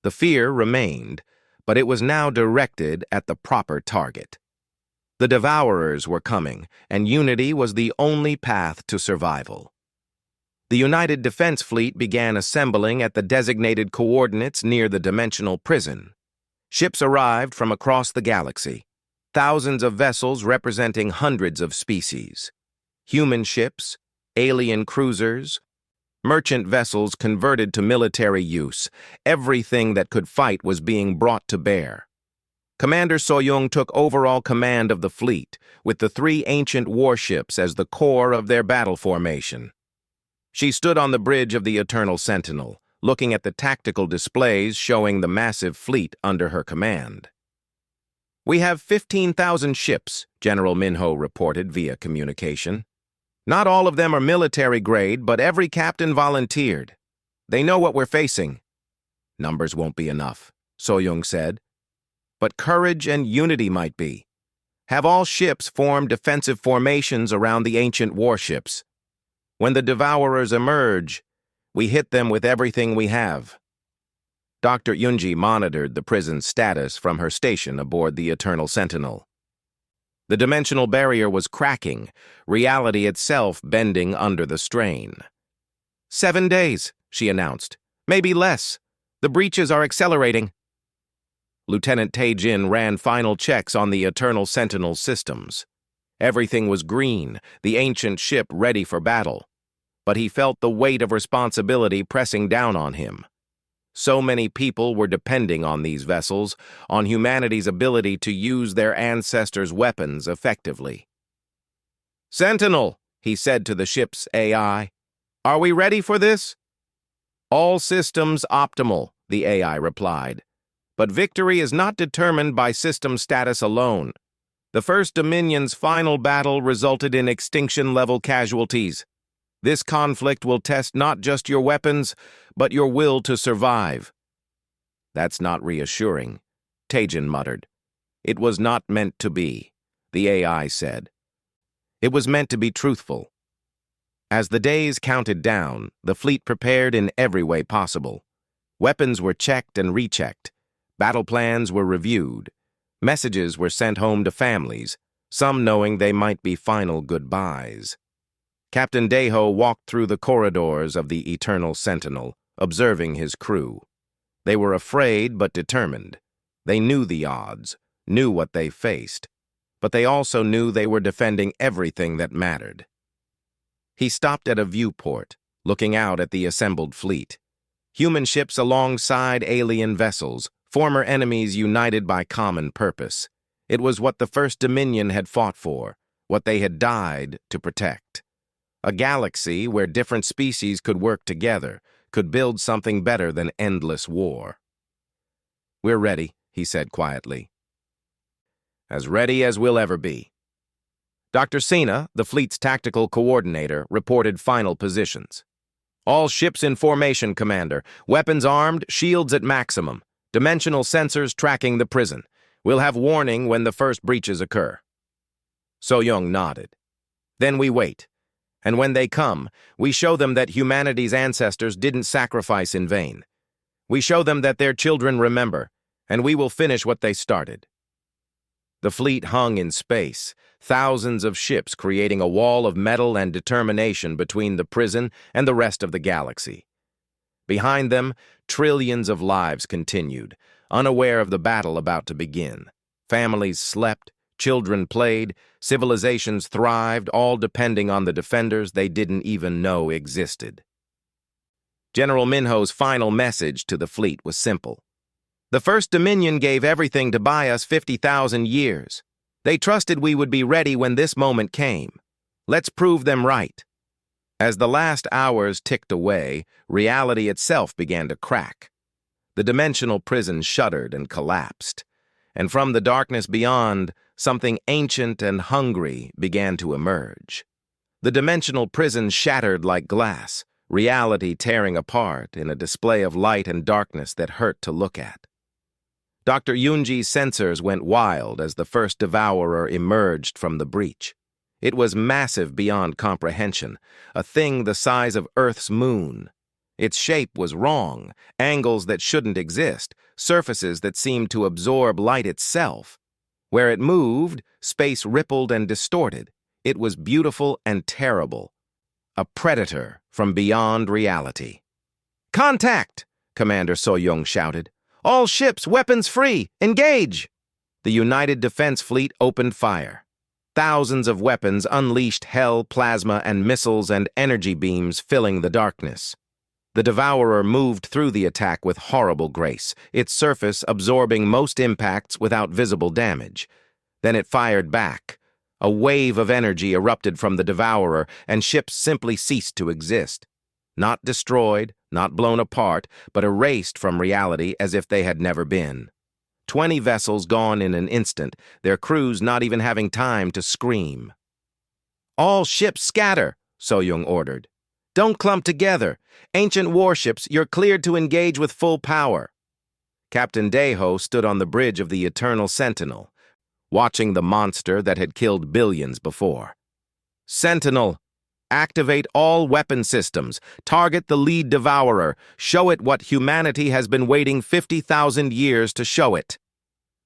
The fear remained, but it was now directed at the proper target. The Devourers were coming, and unity was the only path to survival. The United Defense Fleet began assembling at the designated coordinates near the dimensional prison. Ships arrived from across the galaxy, thousands of vessels representing hundreds of species. Human ships, alien cruisers, Merchant vessels converted to military use. Everything that could fight was being brought to bear. Commander Soyoung took overall command of the fleet, with the 3 ancient warships as the core of their battle formation. She stood on the bridge of the Eternal Sentinel, looking at the tactical displays showing the massive fleet under her command. "We have 15,000 ships," General Minho reported via communication. "Not all of them are military grade, but every captain volunteered. They know what we're facing." "Numbers won't be enough," Soyoung said. "But courage and unity might be. Have all ships form defensive formations around the ancient warships. When the Devourers emerge, we hit them with everything we have." Dr. Yunji monitored the prison's status from her station aboard the Eternal Sentinel. The dimensional barrier was cracking, reality itself bending under the strain. 7 days, she announced. "Maybe less. The breaches are accelerating." Lieutenant Tae-jin ran final checks on the Eternal Sentinel's systems. Everything was green, the ancient ship ready for battle. But he felt the weight of responsibility pressing down on him. So many people were depending on these vessels, on humanity's ability to use their ancestors' weapons effectively. "Sentinel," he said to the ship's AI, "are we ready for this?" "All systems optimal," the AI replied. "But victory is not determined by system status alone. The First Dominion's final battle resulted in extinction-level casualties. This conflict will test not just your weapons, but your will to survive." "That's not reassuring," Tae-jin muttered. "It was not meant to be," the AI said. "It was meant to be truthful." As the days counted down, the fleet prepared in every way possible. Weapons were checked and rechecked. Battle plans were reviewed. Messages were sent home to families, some knowing they might be final goodbyes. Captain Daeho walked through the corridors of the Eternal Sentinel, observing his crew. They were afraid but determined. They knew the odds, knew what they faced, but they also knew they were defending everything that mattered. He stopped at a viewport, looking out at the assembled fleet. Human ships alongside alien vessels, former enemies united by common purpose. It was what the First Dominion had fought for, what they had died to protect. A galaxy where different species could work together, could build something better than endless war. "We're ready," he said quietly. "As ready as we'll ever be." Dr. Sina, the fleet's tactical coordinator, reported final positions. "All ships in formation, Commander. Weapons armed, shields at maximum. Dimensional sensors tracking the prison. We'll have warning when the first breaches occur." Soyoung nodded. "Then we wait. And when they come, we show them that humanity's ancestors didn't sacrifice in vain. We show them that their children remember, and we will finish what they started." The fleet hung in space, thousands of ships creating a wall of metal and determination between the prison and the rest of the galaxy. Behind them, trillions of lives continued, unaware of the battle about to begin. Families slept, children played, civilizations thrived, all depending on the defenders they didn't even know existed. General Minho's final message to the fleet was simple. "The First Dominion gave everything to buy us 50,000 years. They trusted we would be ready when this moment came. Let's prove them right." As the last hours ticked away, reality itself began to crack. The dimensional prison shuddered and collapsed, and from the darkness beyond, something ancient and hungry began to emerge. The dimensional prison shattered like glass, reality tearing apart in a display of light and darkness that hurt to look at. Dr. Yunji's sensors went wild as the first devourer emerged from the breach. It was massive beyond comprehension, a thing the size of Earth's moon. Its shape was wrong, angles that shouldn't exist, surfaces that seemed to absorb light itself. Where it moved, space rippled and distorted. It was beautiful and terrible. A predator from beyond reality. "Contact!" Commander Soyoung shouted. "All ships, weapons free! Engage!" The United Defense Fleet opened fire. Thousands of weapons unleashed hell, plasma, and missiles and energy beams filling the darkness. The Devourer moved through the attack with horrible grace, its surface absorbing most impacts without visible damage. Then it fired back. A wave of energy erupted from the Devourer, and ships simply ceased to exist. Not destroyed, not blown apart, but erased from reality as if they had never been. 20 vessels gone in an instant, their crews not even having time to scream. "All ships scatter," So-Young ordered. "Don't clump together. Ancient warships, you're cleared to engage with full power." Captain Deho stood on the bridge of the Eternal Sentinel, watching the monster that had killed billions before. "Sentinel, activate all weapon systems. Target the lead Devourer. Show it what humanity has been waiting 50,000 years to show it."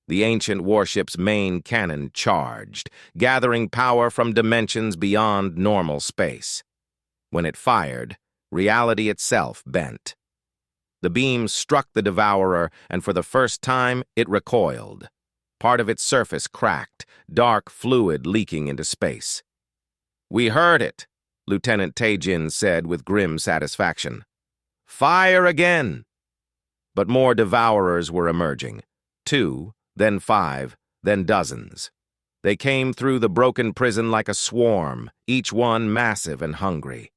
The ancient warship's main cannon charged, gathering power from dimensions beyond normal space. When it fired, reality itself bent. The beam struck the Devourer, and for the first time, it recoiled. Part of its surface cracked, dark fluid leaking into space. "We heard it," Lieutenant Taejin said with grim satisfaction. "Fire again!" But more Devourers were emerging. 2, then 5, then dozens. They came through the broken prison like a swarm, each one massive and hungry.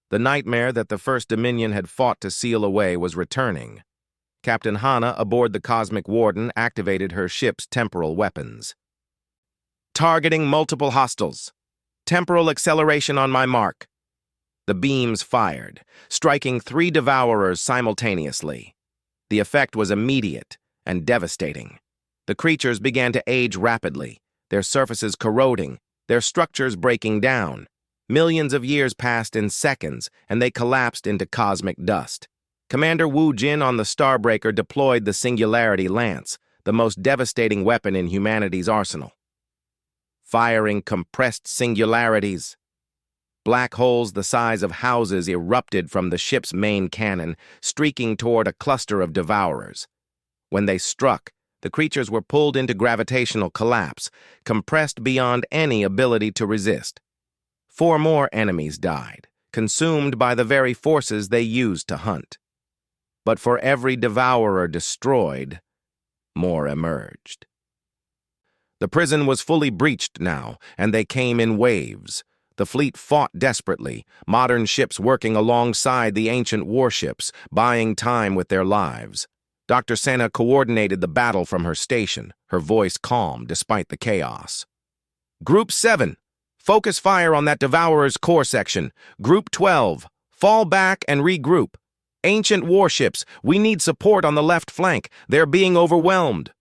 The nightmare that the First Dominion had fought to seal away was returning. Captain Hana aboard the Cosmic Warden activated her ship's temporal weapons. "Targeting multiple hostiles. Temporal acceleration on my mark." The beams fired, striking 3 Devourers simultaneously. The effect was immediate and devastating. The creatures began to age rapidly, their surfaces corroding, their structures breaking down. Millions of years passed in seconds, and they collapsed into cosmic dust. Commander Wu Jin on the Starbreaker deployed the Singularity Lance, the most devastating weapon in humanity's arsenal. Firing compressed singularities. Black holes the size of houses erupted from the ship's main cannon, streaking toward a cluster of Devourers. When they struck, the creatures were pulled into gravitational collapse, compressed beyond any ability to resist. 4 more enemies died, consumed by the very forces they used to hunt. But for every Devourer destroyed, more emerged. The prison was fully breached now, and they came in waves. The fleet fought desperately, modern ships working alongside the ancient warships, buying time with their lives. Dr. Sena coordinated the battle from her station, her voice calm despite the chaos. "Group 7, focus fire on that Devourer's core section. Group 12, fall back and regroup. Ancient warships, we need support on the left flank. They're being overwhelmed."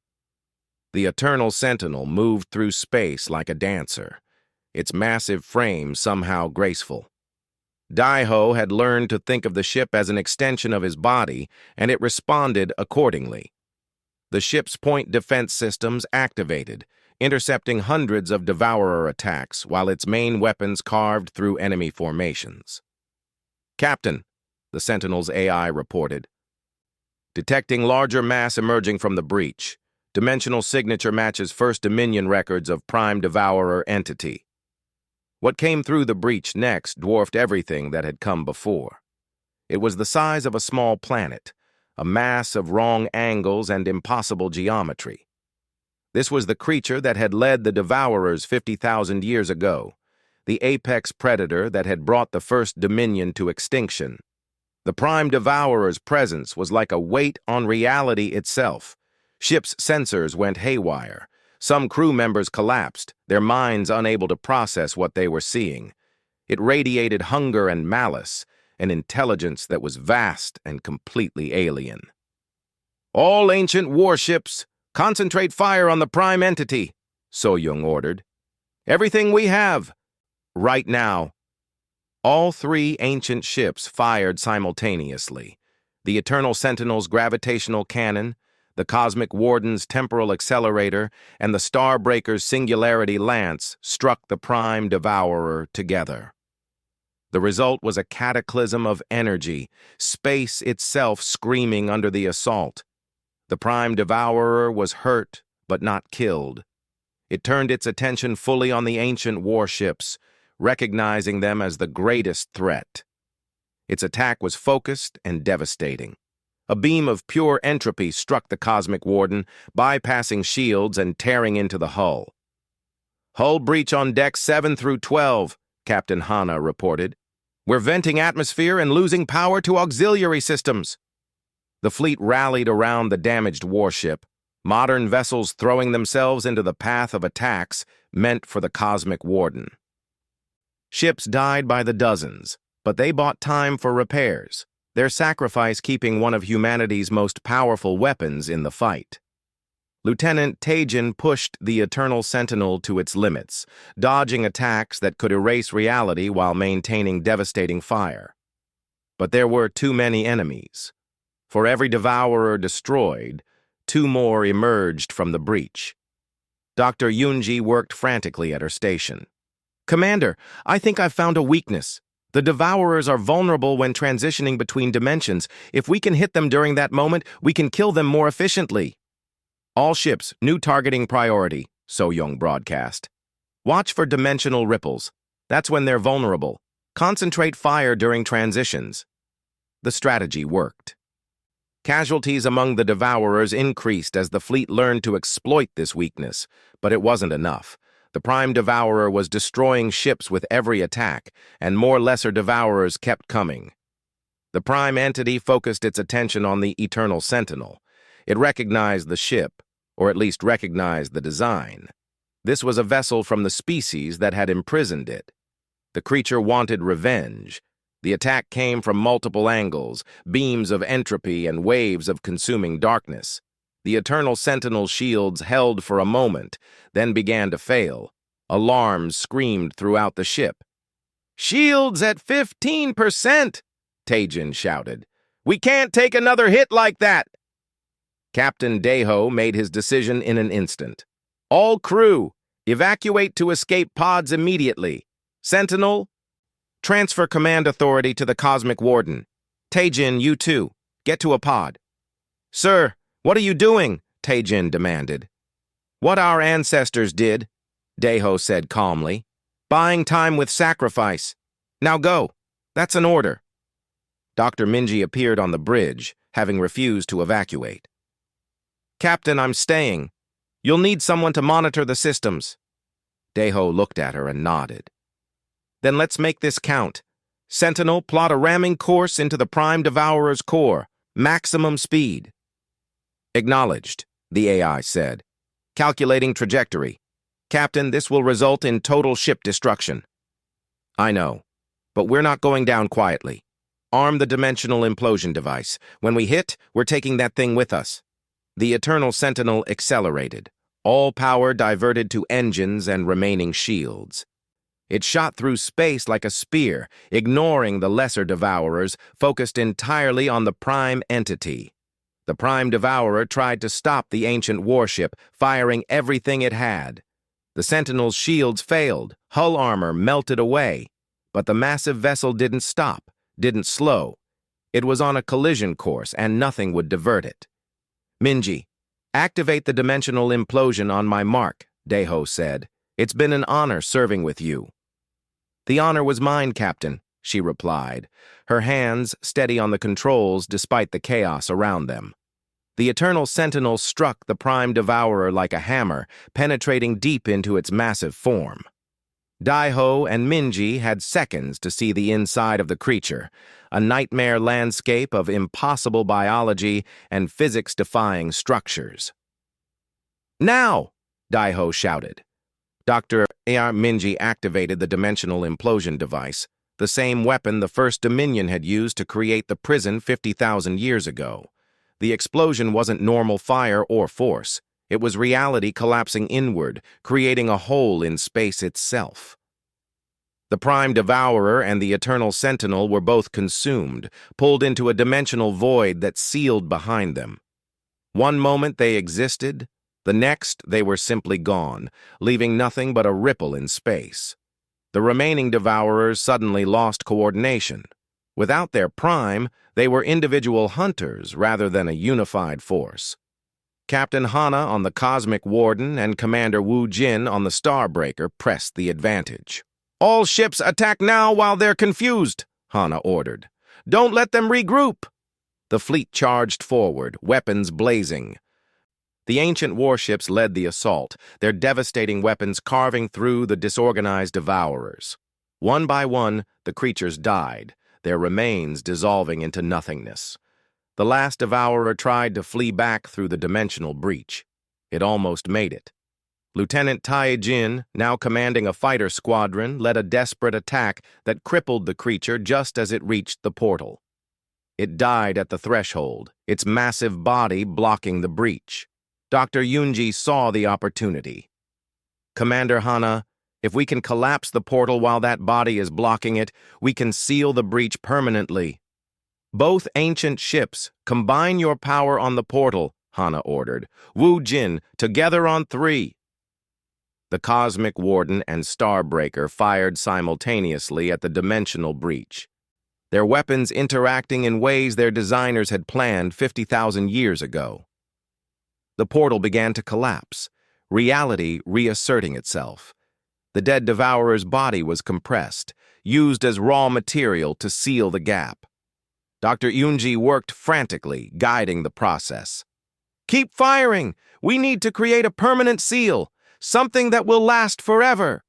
The Eternal Sentinel moved through space like a dancer, its massive frame somehow graceful. Daiho had learned to think of the ship as an extension of his body, and it responded accordingly. The ship's point defense systems activated, intercepting hundreds of Devourer attacks while its main weapons carved through enemy formations. "Captain," the Sentinel's AI reported, "detecting larger mass emerging from the breach. Dimensional signature matches First Dominion records of prime Devourer entity." What came through the breach next dwarfed everything that had come before. It was the size of a small planet, a mass of wrong angles and impossible geometry. This was the creature that had led the Devourers 50,000 years ago, the apex predator that had brought the First Dominion to extinction. The Prime Devourer's presence was like a weight on reality itself. Ship's sensors went haywire. Some crew members collapsed, their minds unable to process what they were seeing. It radiated hunger and malice, an intelligence that was vast and completely alien. "All ancient warships, concentrate fire on the prime entity," So-Young ordered. "Everything we have, right now." All 3 ancient ships fired simultaneously. The Eternal Sentinel's gravitational cannon, the Cosmic Warden's temporal accelerator, and the Starbreaker's Singularity Lance struck the Prime Devourer together. The result was a cataclysm of energy, space itself screaming under the assault. The Prime Devourer was hurt, but not killed. It turned its attention fully on the ancient warships, recognizing them as the greatest threat. Its attack was focused and devastating. A beam of pure entropy struck the Cosmic Warden, bypassing shields and tearing into the hull. "Hull breach on decks 7 through 12, Captain Hana reported. "We're venting atmosphere and losing power to auxiliary systems." The fleet rallied around the damaged warship, modern vessels throwing themselves into the path of attacks meant for the Cosmic Warden. Ships died by the dozens, but they bought time for repairs, their sacrifice keeping one of humanity's most powerful weapons in the fight. Lieutenant Tajin pushed the Eternal Sentinel to its limits, dodging attacks that could erase reality while maintaining devastating fire. But there were too many enemies. For every devourer destroyed, 2 more emerged from the breach. Dr. Yunji worked frantically at her station. "Commander, I think I've found a weakness. The devourers are vulnerable when transitioning between dimensions. If we can hit them during that moment, we can kill them more efficiently." "All ships, new targeting priority," So-Young broadcast. "Watch for dimensional ripples. That's when they're vulnerable. Concentrate fire during transitions." The strategy worked. Casualties among the devourers increased as the fleet learned to exploit this weakness, but it wasn't enough. The Prime Devourer was destroying ships with every attack, and more lesser devourers kept coming. The Prime entity focused its attention on the Eternal Sentinel. It recognized the ship, or at least recognized the design. This was a vessel from the species that had imprisoned it. The creature wanted revenge. The attack came from multiple angles, beams of entropy and waves of consuming darkness. The Eternal Sentinel's shields held for a moment, then began to fail. Alarms screamed throughout the ship. "Shields at 15%!" Tajin shouted. "We can't take another hit like that!" Captain Deho made his decision in an instant. "All crew, evacuate to escape pods immediately. Sentinel, transfer command authority to the Cosmic Warden. Tajin, you too. Get to a pod." "Sir, what are you doing?" Tajin demanded. "What our ancestors did," Deho said calmly. "Buying time with sacrifice. Now go. That's an order." Dr. Minji appeared on the bridge, having refused to evacuate. "Captain, I'm staying. You'll need someone to monitor the systems." Deho looked at her and nodded. "Then let's make this count. Sentinel, plot a ramming course into the Prime Devourer's core. Maximum speed." "Acknowledged," the AI said. "Calculating trajectory. Captain, this will result in total ship destruction." "I know, but we're not going down quietly. Arm the dimensional implosion device. When we hit, we're taking that thing with us." The Eternal Sentinel accelerated, all power diverted to engines and remaining shields. It shot through space like a spear, ignoring the lesser devourers, focused entirely on the Prime entity. The Prime Devourer tried to stop the ancient warship, firing everything it had. The Sentinel's shields failed, hull armor melted away, but the massive vessel didn't stop, didn't slow. It was on a collision course, and nothing would divert it. "Minji, activate the dimensional implosion on my mark," Deho said. "It's been an honor serving with you." "The honor was mine, Captain," she replied, her hands steady on the controls despite the chaos around them. The Eternal Sentinel struck the Prime Devourer like a hammer, penetrating deep into its massive form. Daiho and Minji had seconds to see the inside of the creature, a nightmare landscape of impossible biology and physics-defying structures. "Now!" Daiho shouted. Dr. Minji activated the dimensional implosion device, the same weapon the First Dominion had used to create the prison 50,000 years ago. The explosion wasn't normal fire or force. It was reality collapsing inward, creating a hole in space itself. The Prime Devourer and the Eternal Sentinel were both consumed, pulled into a dimensional void that sealed behind them. One moment they existed, the next they were simply gone, leaving nothing but a ripple in space. The remaining Devourers suddenly lost coordination. Without their Prime, they were individual hunters rather than a unified force. Captain Hana on the Cosmic Warden and Commander Wu Jin on the Starbreaker pressed the advantage. "All ships attack now while they're confused," Hana ordered. "Don't let them regroup." The fleet charged forward, weapons blazing. The ancient warships led the assault, their devastating weapons carving through the disorganized devourers. One by one, the creatures died, their remains dissolving into nothingness. The last devourer tried to flee back through the dimensional breach. It almost made it. Lieutenant Tai Jin, now commanding a fighter squadron, led a desperate attack that crippled the creature just as it reached the portal. It died at the threshold, its massive body blocking the breach. Dr. Yunji saw the opportunity. "Commander Hana, if we can collapse the portal while that body is blocking it, we can seal the breach permanently." "Both ancient ships, combine your power on the portal," Hana ordered. "Wu Jin, together on 3. The Cosmic Warden and Starbreaker fired simultaneously at the dimensional breach, their weapons interacting in ways their designers had planned 50,000 years ago. The portal began to collapse, reality reasserting itself. The dead devourer's body was compressed, used as raw material to seal the gap. Dr. Yunji worked frantically, guiding the process. "Keep firing! We need to create a permanent seal, something that will last forever."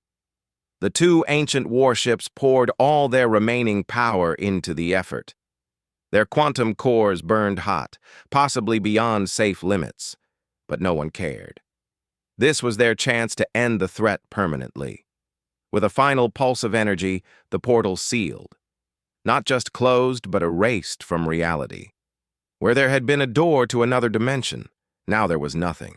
The 2 ancient warships poured all their remaining power into the effort. Their quantum cores burned hot, possibly beyond safe limits, but no one cared. This was their chance to end the threat permanently. With a final pulse of energy, the portal sealed. Not just closed, but erased from reality. Where there had been a door to another dimension, now there was nothing.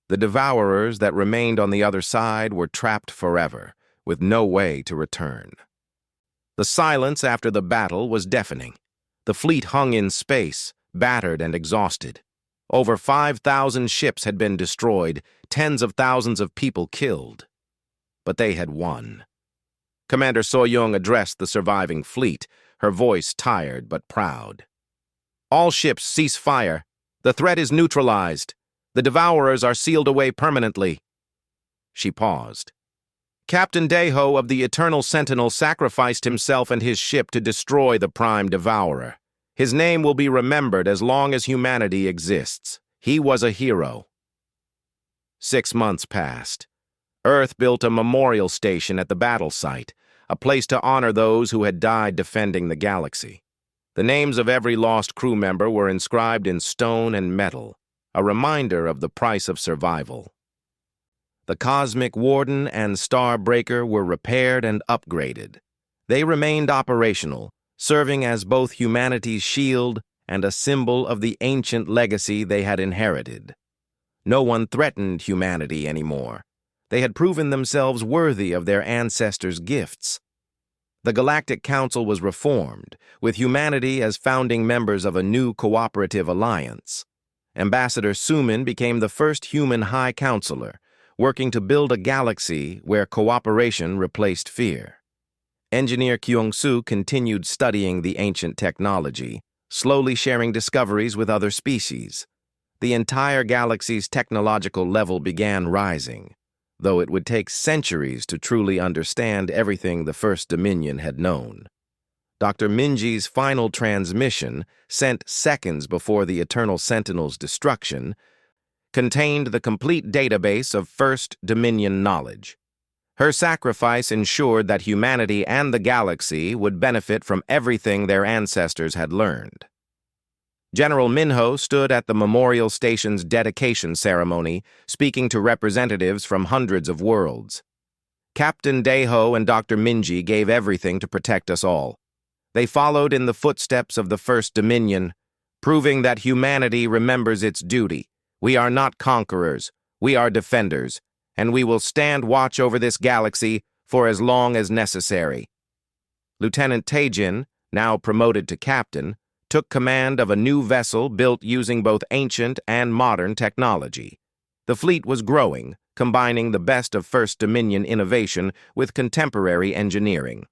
The devourers that remained on the other side were trapped forever, with no way to return. The silence after the battle was deafening. The fleet hung in space, battered and exhausted. Over 5,000 ships had been destroyed, tens of thousands of people killed. But they had won. Commander So-young addressed the surviving fleet, her voice tired but proud. "All ships cease fire. The threat is neutralized. The devourers are sealed away permanently." She paused. "Captain Deho of the Eternal Sentinel sacrificed himself and his ship to destroy the Prime Devourer. His name will be remembered as long as humanity exists. He was a hero." 6 months passed. Earth built a memorial station at the battle site, a place to honor those who had died defending the galaxy. The names of every lost crew member were inscribed in stone and metal, a reminder of the price of survival. The Cosmic Warden and Starbreaker were repaired and upgraded. They remained operational, serving as both humanity's shield and a symbol of the ancient legacy they had inherited. No one threatened humanity anymore. They had proven themselves worthy of their ancestors' gifts. The Galactic Council was reformed, with humanity as founding members of a new cooperative alliance. Ambassador Sumin became the first human High Counselor, working to build a galaxy where cooperation replaced fear. Engineer Kyung-soo continued studying the ancient technology, slowly sharing discoveries with other species. The entire galaxy's technological level began rising, though it would take centuries to truly understand everything the First Dominion had known. Dr. Minji's final transmission, sent seconds before the Eternal Sentinel's destruction, contained the complete database of First Dominion knowledge. Her sacrifice ensured that humanity and the galaxy would benefit from everything their ancestors had learned. General Minho stood at the memorial station's dedication ceremony, speaking to representatives from hundreds of worlds. Captain Deho and Dr. Minji gave everything to protect us all. They followed in the footsteps of the First Dominion, proving that humanity remembers its duty. We are not conquerors, we are defenders, and we will stand watch over this galaxy for as long as necessary. Lieutenant Taejin, now promoted to captain, took command of a new vessel built using both ancient and modern technology. The fleet was growing, combining the best of First Dominion innovation with contemporary engineering.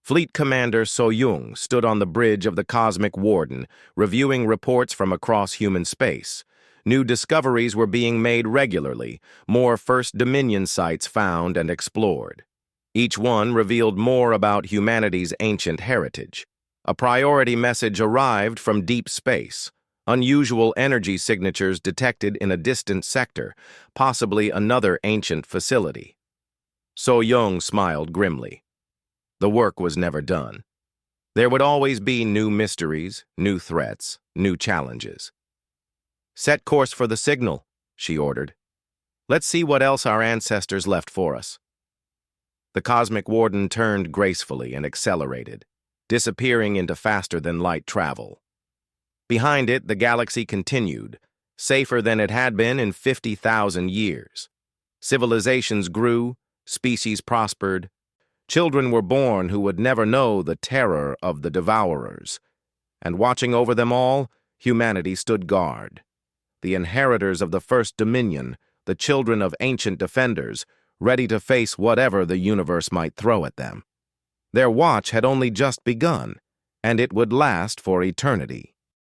Fleet Commander So-young stood on the bridge of the Cosmic Warden, reviewing reports from across human space. New discoveries were being made regularly, more First Dominion sites found and explored. Each one revealed more about humanity's ancient heritage. A priority message arrived from deep space. Unusual energy signatures detected in a distant sector, possibly another ancient facility. So Young smiled grimly. The work was never done. There would always be new mysteries, new threats, new challenges. "Set course for the signal," she ordered. "Let's see what else our ancestors left for us." The Cosmic Warden turned gracefully and accelerated, disappearing into faster-than-light travel. Behind it, the galaxy continued, safer than it had been in 50,000 years. Civilizations grew, species prospered. Children were born who would never know the terror of the Devourers. And watching over them all, humanity stood guard. The inheritors of the First Dominion, the children of ancient defenders, ready to face whatever the universe might throw at them. Their watch had only just begun, and it would last for eternity.